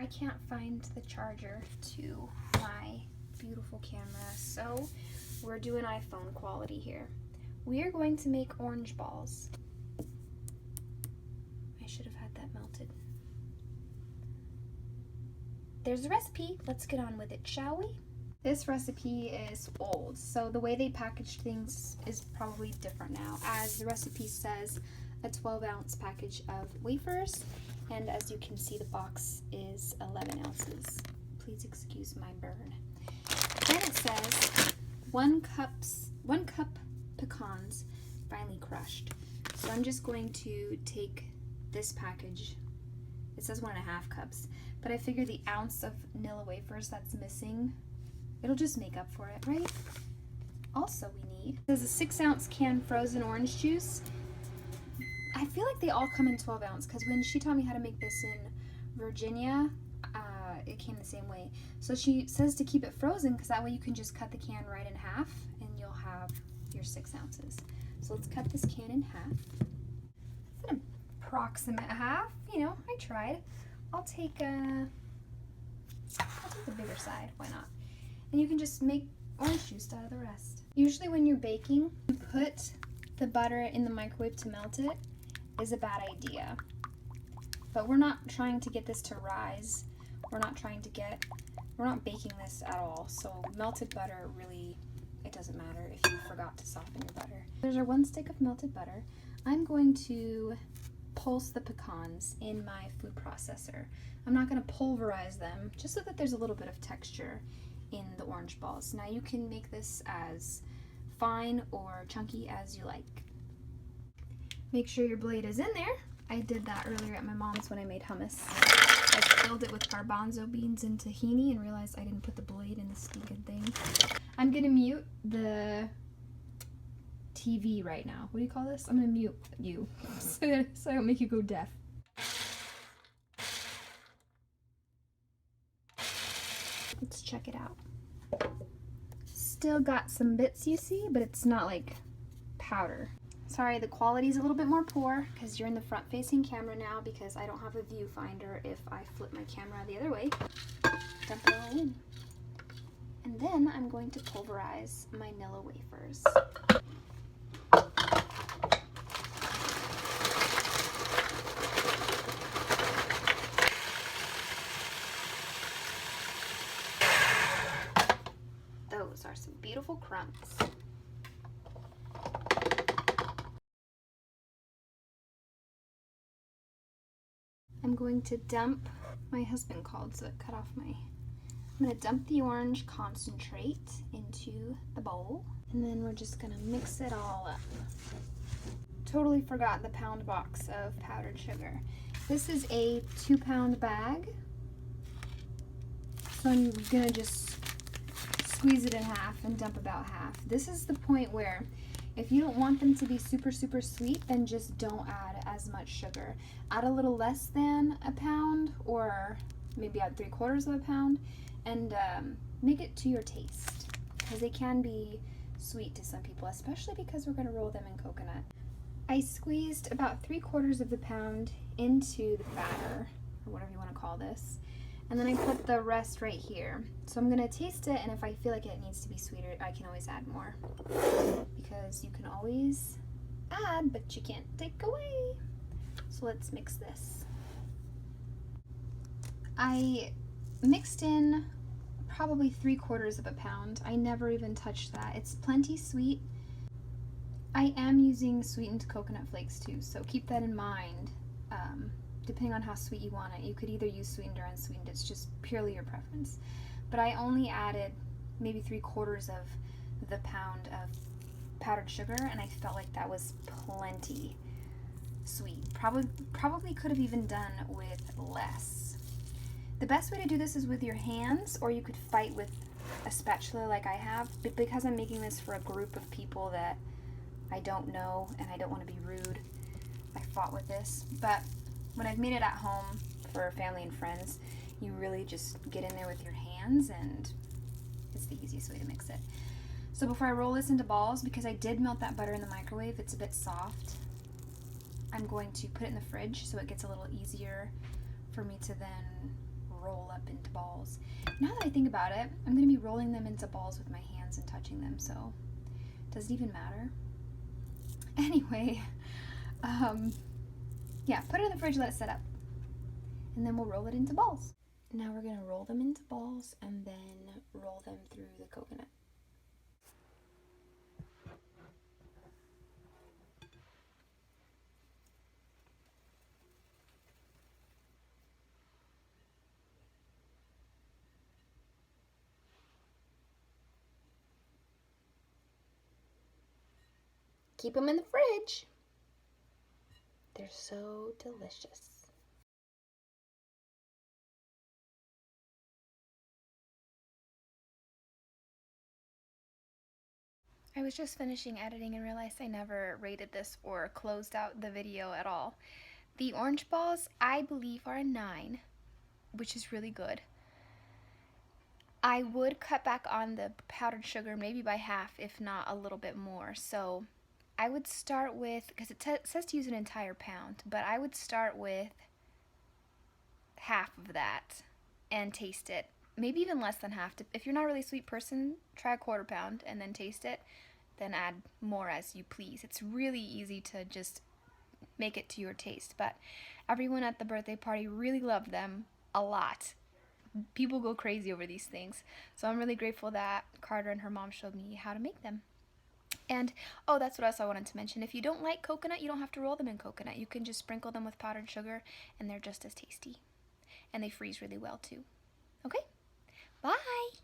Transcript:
I can't find the charger to my beautiful camera, so we're doing iPhone quality here. We are going to make orange balls. I should have had that melted. There's a recipe. Let's get on with it, shall we? This recipe is old, so the way they packaged things is probably different now. As the recipe says, a 12-ounce package of wafers, and as you can see, the box is 11 ounces. Please excuse my burn. Then it says 1 cup pecans, finely crushed. So I'm just going to take this package. It says 1.5 cups, but I figure the ounce of vanilla wafers that's missing, it'll just make up for it, right? Also, we need, there's a 6-ounce can frozen orange juice. I feel like they all come in 12-ounce because when she taught me how to make this in Virginia, it came the same way. So she says to keep it frozen because that way you can just cut the can right in half and you'll have your 6 ounces. So let's cut this can in half. It's an approximate half, you know, I tried. I'll take the bigger side, why not? And you can just make orange juice out of the rest. Usually when you're baking, you put the butter in the microwave to melt it is a bad idea. But we're not trying to get this to rise. We're not baking this at all. So melted butter really, it doesn't matter if you forgot to soften your butter. There's our 1 stick of melted butter. I'm going to pulse the pecans in my food processor. I'm not going to pulverize them, just so that there's a little bit of texture in the orange balls. Now you can make this as fine or chunky as you like. Make sure your blade is in there. I did that earlier at my mom's when I made hummus. I filled it with garbanzo beans and tahini and realized I didn't put the blade in the stinking thing. I'm gonna mute the TV right now. What do you call this? I'm gonna mute you so I don't make you go deaf. Let's check it out. Still got some bits, you see, but it's not like powder. Sorry, the quality's a little bit more poor because you're in the front-facing camera now because I don't have a viewfinder if I flip my camera the other way. Dump it all in. And then I'm going to pulverize my Nilla wafers. Those are some beautiful crumbs. I'm going to dump, my husband called so it cut off my, I'm going to dump the orange concentrate into the bowl and then we're just going to mix it all up. Totally forgot the pound box of powdered sugar. This is a 2-pound bag, so I'm going to just squeeze it in half and dump about half. This is the point where if you don't want them to be super sweet, then just don't add as much sugar. Add a little less than a pound, or maybe add 3/4 of a pound, and make it to your taste. Because they can be sweet to some people, especially because we're going to roll them in coconut. I squeezed about 3/4 of the pound into the batter, or whatever you want to call this. And then I put the rest right here. So I'm gonna taste it, and if I feel like it needs to be sweeter, I can always add more. Because you can always add, but you can't take away. So let's mix this. I mixed in probably 3/4 of a pound. I never even touched that. It's plenty sweet. I am using sweetened coconut flakes too, so keep that in mind. Depending on how sweet you want it. You could either use sweetened or unsweetened. It's just purely your preference. But I only added maybe 3/4 of the pound of powdered sugar, and I felt like that was plenty sweet. Probably could have even done with less. The best way to do this is with your hands, or you could fight with a spatula like I have. But because I'm making this for a group of people that I don't know and I don't want to be rude, I fought with this. But when I've made it at home for family and friends, you really just get in there with your hands, and it's the easiest way to mix it. So before I roll this into balls, because I did melt that butter in the microwave, it's a bit soft, I'm going to put it in the fridge so it gets a little easier for me to then roll up into balls. Now that I think about it, I'm going to be rolling them into balls with my hands and touching them, so does it even matter? Anyway, yeah, put it in the fridge, let it set up, and then we'll roll it into balls. Now we're going to roll them into balls and then roll them through the coconut. Keep them in the fridge. They're so delicious. I was just finishing editing and realized I never rated this or closed out the video at all. The orange balls, I believe, are a 9, which is really good. I would cut back on the powdered sugar maybe by half, if not a little bit more. So I would start with, because it says to use an entire pound, but I would start with half of that and taste it. Maybe even less than half. If you're not a really sweet person, try a 1/4 pound and then taste it. Then add more as you please. It's really easy to just make it to your taste. But everyone at the birthday party really loved them a lot. People go crazy over these things. So I'm really grateful that Carter and her mom showed me how to make them. And, oh, that's what else I wanted to mention. If you don't like coconut, you don't have to roll them in coconut. You can just sprinkle them with powdered sugar, and they're just as tasty. And they freeze really well, too. Okay? Bye!